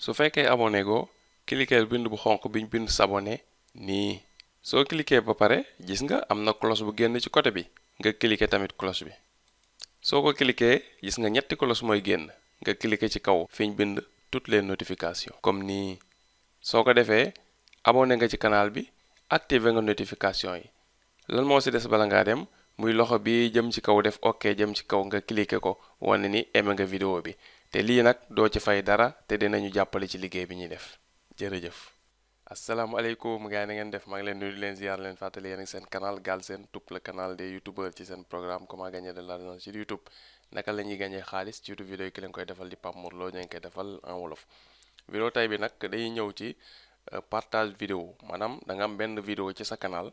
su fekkee abonné go cliquer bind bu xonq biñ bind s'abonner nii soo cliquer ba pare gis nga am na cloche bu génn ci côté bi nga cliquer tamit cloche bi soo ko cliquer gis nga ñetti cloche mooy génn nga cliquer ci kaw fiñ bind toutes les notifications comme nii soo ko defee abonné nga ci canal bi activer nga notification yi lan moo ci des bala ngaa dem muy loxo bi jëm ci kaw def ok jëm ci kaw nga cliquer ko wane ni aimé nga vidéo bi te lii nag doo ci fay dara te dinañu jàppale ci liggéey bi ñuy def jërëjëf. asalaamaaleykum gars yi na ngeen def maa ngi leen nuyu di leen ziar leen fàttali yéen ak seen canal Galsen Tube le canal des youtubeurs ci seen programme comment gagner de l'argent sur YouTube naka la ñuy gagner xaalis ci YouTube vidéo yi ki leen koy defal di Pape Mor Lo ñu ngi koy defal en wolof. vidéo tey bi nag dañuy ñëw ci partage vidéo maanaam da nga am benn vidéo ci sa canal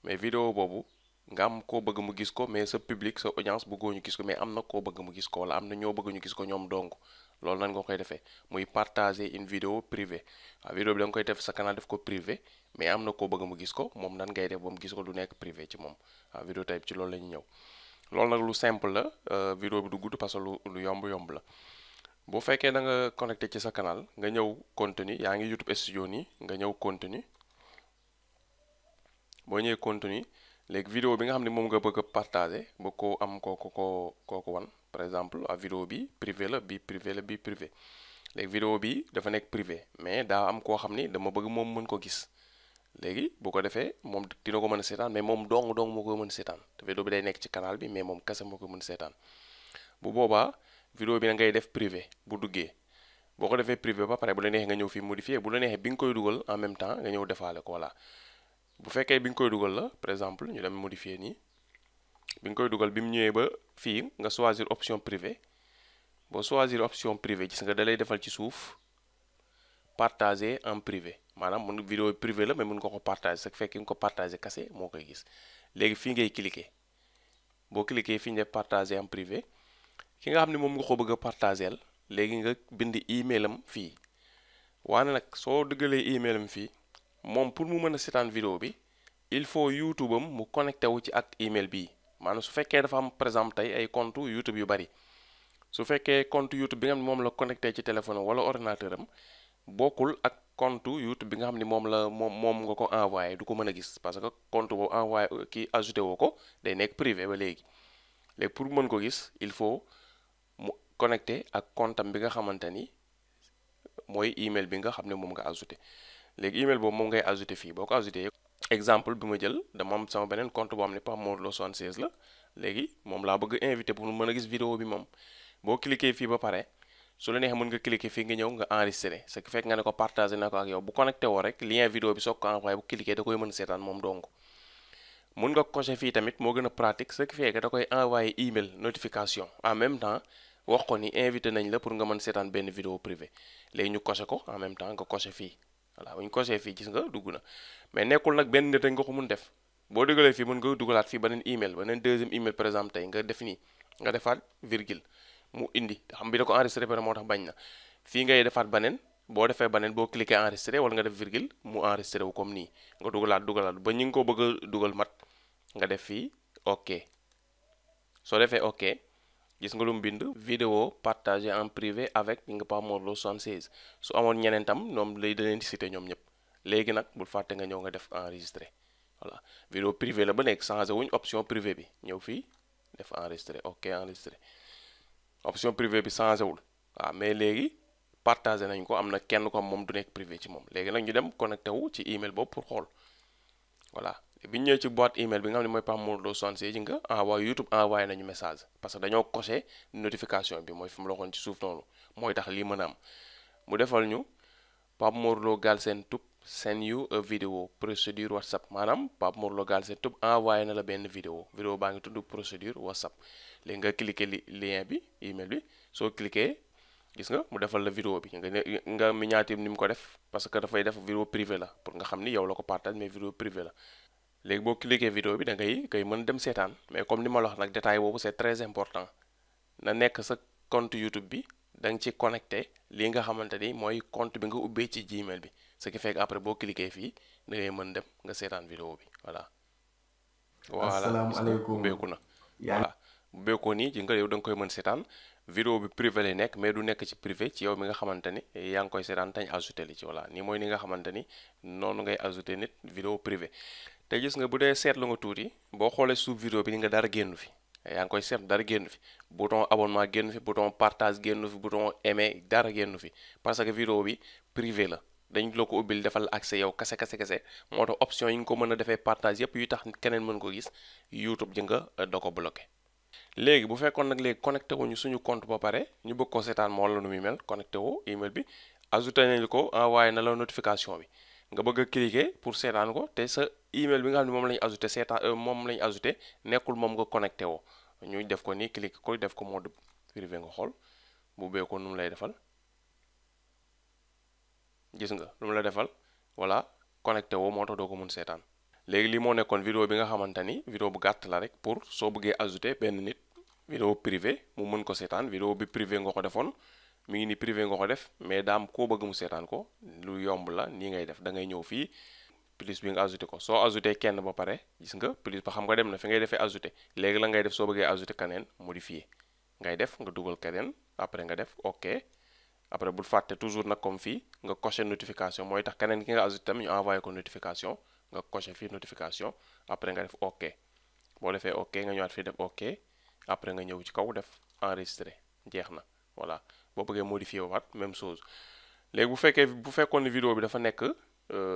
mais vidéo boobu nga am koo bëgg mu gis ko mais sa public sa audience bëggoo ñu gis ko mais am na koo bëgg mu gis ko wala am na ñoo bëgg ñu gis ko ñoom dong loolu nan nga koy defee muy partager une vidéo privée waaw vidéo bi da nga koy def sa canal def ko privé mais am na koo bëgg mu gis ko moom nan ngay def ba mu gis ko du nekk privé ci moom waaw vidéo tey ci loolu la ñu ñëw loolu nag lu simple la vidéo bi du gudd parce que lu yomb la bu fekkee da nga connecté ci sa canal nga ñëw contenu yaa ngi YouTube studio nii nga ñëw contenu boo ñëwee contenu léegi vidéo bi nga xam ne moom nga bëgg a partager ba ko am kooku wan par exemple a vidéo bi privé la bi privé la bi privé léegi vidéo bi dafa nekk privé mais daa am koo xam ni dama bëgg moom mën ko gis léegi bu ko defee moom dina ko mën a seetaan mais moom dong moo ko mën a seetaan te vidéo bi day nekk ci canal bi mais moom kese moo ko mën a seetaan bu boobaa vidéo bi na ngay def privé bu duggee boo ko defee privé ba pare bu la neexee nga ñëw fii modifier bu la neexee bi nga koy dugal en même temps nga ñëw defaale ko voilà bu fekkee bi nga koy dugal la par exemple ñu dem modifier nii bi nga koy dugal bi mu ñëwee ba fii nga choisir option privé boo choisir option privé gis nga da lay defal ci suuf partager en privé maanaam mun vidéo privé la mais mun nga ko partager sa fekk nga ko partager kase moo koy gis léegi fii ngay cliquer boo cliquer fii ñu def partager en privé ki nga xam ne moom nga ko bëgg a partager léegi nga bind email am fii waane nag soo duggalee email am fii moom pour mu mën a seetaan vidéo bi il faut YouTube am mu connecté wu ci ak email bii maanaam su fekkee dafa am par exemple tey ay compte YouTube yu bari su fekkee compte YouTube bi nga xam ne moom la connecté ci téléphone wala ordinateur am bokkul ak compte YouTube bi nga xam ne moom nga ko envoyé du ko mën a gis parce que compte boobu envoyé kii ajouté woo ko day nekk privé ba léegi pour mën ko gis il faut mu connecté ak compte am bi nga xamante ni mooy email bi nga xam ne moom nga ajouté léegi email boobu moom ngay ajouté fii boo ko ajouté exemple bi ma jël dama am sama beneen compte boo xam ne Pape Mor Lo 76 la léegi moom laa bëgg invité pour mën a gis vidéo bi moom boo cliquer fii ba pare su la neexee mën nga cliquer fii nga ñëw nga enregistré ce qui fekk nga ne ko partagé na ko ak yow bu connecté woo rek lien vidéo bi soog ko envoyé bu cliquer da koy mën seetaan moom donc mun nga coché fii tamit moo gën a pratique ce qui fait que da koy envoyé email notification en même temps wax ko ni invité nañ la pour nga mën seetaan benn vidéo privé léegi ñu coché ko en même temps nga coché fii voilà bu ñu coché fii gis nga dugg na mais nekkul nag benn nit rek nga ko mun def boo dugalee fii mën nga dugalaat fii beneen email beneen deuxième email par exemple tey nga def nii nga defaat virgule mu indi xam bi da ko enregistré pare moo tax bañ na fii ngay defaat beneen boo defee beneen boo cliquer enregistré wala nga def virgule mu enregistré wu comme nii nga dugalaat ba ñi nga ko bëgg a dugal mat nga def fii ok soo defee ok gis nga lu mu bind vidéo partagée en privé avec ñi nga Pape Mor Lo 76 su amoon ñeneen tam ñoom lay da leen di cité ñoom ñëpp léegi nag bul fàtte nga ñëw nga def enregistré voilà vidéo privé la ba nekk changé wuñ option privé bi ñëw fii def enregistré ok enregistré option privé bi changé wul waaw mais léegi partagé nañ ko am na kenn ko moom du nekk privé ci moom léegi nag ñu dem connecté wu ci email boobu pour xool voilà bi ñu ñëwee ci boîte email bi nga xam ne mooy Pape Mor Lo 76 nga envoyé YouTube envoyé nañu message parce que dañoo coché notification bi mooy fi mu la waxoon ci suuf noonu mooy tax lii mën a am mu defal ñu Pape Mor Lo Galsen Tube send you a vidéo procédure WhatsApp maanaam Pape Mor Lo Galsen Tube envoyé na la benn vidéo baa ngi tudd procédure WhatsApp léegi nga cliqué lien bi email bi soo cliqué gis nga mu defal la vidéo bi nga miniature ni mu ko def parce que dafay def vidéo privé la pour nga xam ni yow la ko partage mais vidéo privé la léegi boo cliqué vidéo bi da ngay koy mën dem seetaan mais comme ni ma la wax nag détail boobu c'est très important na nekk sa compte YouTube bi da nga ci connecté li nga xamante ni mooy compte bi nga ubbee ci Gmail bi ce qui fait que après boo cliqué fii da ngay mën dem nga seetaan vidéo bi voilà. voilà gis nga asalaamaaleykum ubbeeku na yaa voilà bu beekoo nii ci nga yow da nga koy mën seetaan vidéo bi privé lay nekk mais du nekk ci privé ci yow mi nga xamante ni yaa ngi koy seetaan tañ ajouté li ci voilà nii mooy ni nga xamante ni noonu ngay ajouté nit vidéo privé te gis nga bu dee seetlu nga tuuti boo xoolee suuf vidéo bi ni nga dara génnu fi yaa ngi koy seetlu dara génnu fi bouton abonnement génnu fi bouton partage génnu fi bouton aimer dara génnu fi parce que vidéo bi privé la dañ la ko ubbil defal accès yow kase moo tax option yi nga ko mën a defee partage yépp yu tax keneen mën ko gis YouTube ji nga da ko bloqué léegi bu fekkoon nag léegi connecté wuñu suñu compte ba pare ñu bëgg ko seetaan moo la nu muy mel connecté wu email bi ajouté nañu ko envoyé na la notification bi nga bëgg a cliquer pour seetaan ko te sa email bi nga xam ne moom la ñu ajouté seetaan moom la ñu ajouté nekkul moom nga connecté woo ñu def ko nii cliquer ko def ko mode privé nga xool bu bee ko nu mu lay defal gis nga lu mu la defal voilà connecté woo moo tax doo ko mun seetaan léegi lii moo nekkoon vidéo bi nga xamante ni vidéo bu gàtt la rek pour soo bëggee ajouté benn nit vidéo privé mu mën ko seetaan vidéo bi privé nga ko defoon mi ngi ni privé nga ko def mais daam koo bëgg mu seetaan ko lu yomb la nii ngay def da ngay ñëw fii plus bi nga ajouté ko soo ajouté kenn ba pare gis nga plus ba xam nga dem na fi ngay defee ajouté léegi la ngay def soo bëggee ajouté keneen modifier ngay def nga dugal keneen après nga def ok après bul fàtte toujours nag comme fii nga coché notification mooy tax keneen ki nga ajouté tam ñu envoyé ko notification nga coché fii notification après nga def ok boo defee ok nga ñëwaat fii def ok après nga ñëw ci kaw def enregistré jeex na voilà boo bëggee modifier waat même chose léegi bu fekkoon ne vidéo bi dafa nekk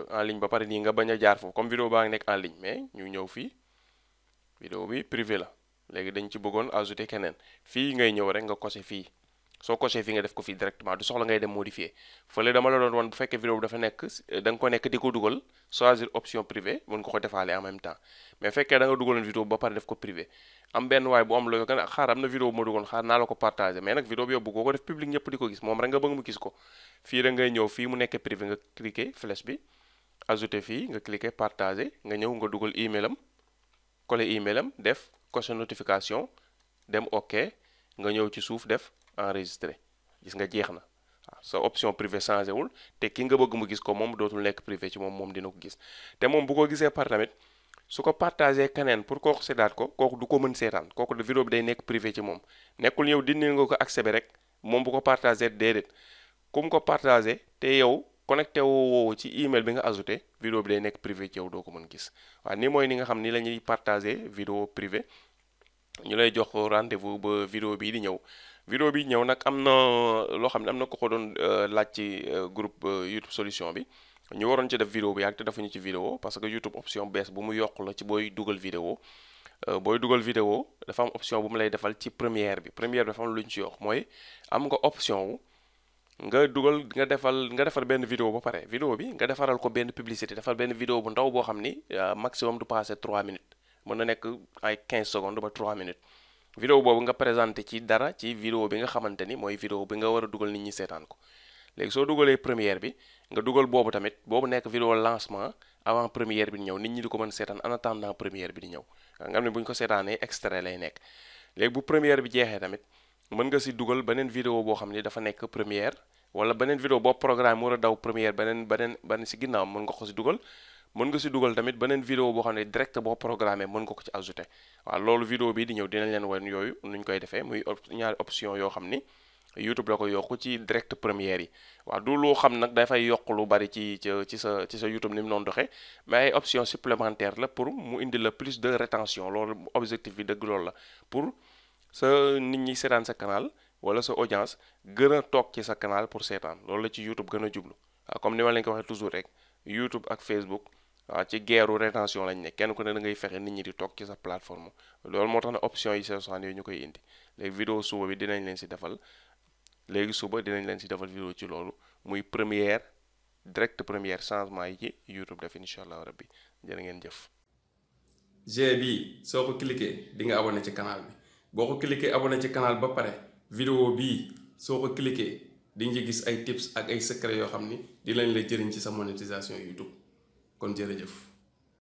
en ligne ba pare nii nga bañ a jaar foofu comme vidéo baa ngi nekk en ligne mais ñu ñëw fii vidéo bi privé la léegi dañ ci bëggoon ajouter keneen fii ngay ñëw rek nga coché fii soo coché fii nga def ko fii directement du soxla ngay dem modifier fële dama la doon wan bu fekkee vidéo bi dafa nekk da nga ko nekk di ko dugal choisir option privé mën nga ko defaale en même temps mais fekkee da nga dugaloon vidéo ba pare def ko privé am benn waay bu am la nga xaar am na vidéo bu ma dugaloon xaar naa la ko partagé mais nag vidéo bi yow bëggoo ko def public ñëpp di ko gis moom rek nga bëgg mu gis ko fii rek ngay ñëw fii mu nekk privé nga cliquer flèche bi ajouter fii nga cliquer partager nga ñëw nga dugal email am coller email am def cocher notification dem ok nga ñëw ci suuf def enregistré gis nga jeex na waaw sa option privé changé wul te ki nga bëgg mu gis ko moom dootul nekk privé ci moom dina ko gis te moom bu ko gisee par tamit su ko partagé keneen pour kooku seetaat ko kooku du ko mën seetaan kooku de vidéo bi day nekk privé ci moom nekkul yow dindi nga ko accès bi rek moom bu ko partagé déedéet comme ko partagé te yow connecté woo ci email bi nga ajouté vidéo bi day nekk privé ci yow doo ko mën gis waaw ni mooy ni nga xam ni la ñuy partagé vidéo privé ñu lay jox rendez-vous ba vidéo bii di ñëw vidéo bi ñëw nag am na loo xam ne am na ko doon laaj ci groupe YouTube solution bi ñu waroon ci def vidéo bi yàgg te defuñu ci vidéo parce que YouTube option bees bu mu yokk la ci booy dugal vidéo dafa am option bu mu lay defal ci première bi dafa am lu ñu ci yokk mooy am nga option wu nga dugal nga defar benn vidéo ba pare vidéo bi nga defaral ko benn publicité defal benn vidéo bu ndaw boo xam ni maximum du passé 3 minutes mën na nekk ay 15 secondes ba 3 minutes vidéo boobu nga présenté ci dara ci vidéo bi nga xamante ni mooy vidéo bi nga war a dugal nit ñi seetaan ko léegi soo dugalee première bi nga dugal boobu tamit boobu nekk vidéo lancement avant première bi di ñëw nit ñi di ko mën seetaan en attendant première bi di ñëw nga xam ne bu ñu ko seetaanee extrait lay nekk léegi bu première bi jeexee tamit mën nga si dugal beneen vidéo boo xam ne dafa nekk première wala beneen vidéo boo programme war a daw première beneen si ginnaaw mën nga ko si dugal mën nga si dugal tamit beneen vidéo boo xam ne direct boo programmé mën nga ko ci ajouté waaw loolu vidéo bi di ñëw dinañ leen wan yooyu nuñ koy defee muy ñaari option yoo xam ni YouTube la ko yokk ci direct première yi waaw du loo xam nag dafay yokk lu bari ci sa YouTube ni mu noonu doxee mais ay option supplémentaire la pour mu indi la plus de rétention loolu objectif bi dëgg loolu la pour sa nit ñi seetaan sa canal wala sa audience gën a toog ci sa canal pour seetaan loolu la ci YouTube gën a jublu waaw comme ni ma leen ko waxee toujours rek YouTube ak Facebook waaw ci guerru rétention lañ ne kenn ku ne da ngay fexe nit ñi di toog ci sa plateforme loolu moo tax ne option yi seen yooyu ñu koy indi léegi vidéo suba bi dinañ leen si defal vidéo ci loolu muy direct première changement yi ci YouTube def incha allah rabbi jërë ngeen jëf. G bi soo ko cliqué di nga abonné ci canal bi boo ko cliqué abonné ci canal ba pare vidéo bii soo ko cliqué di nga gis ay tips ak ay secret yoo xam ni di lañ la jëriñ ci sa monétisation YouTube kon jërëjëf.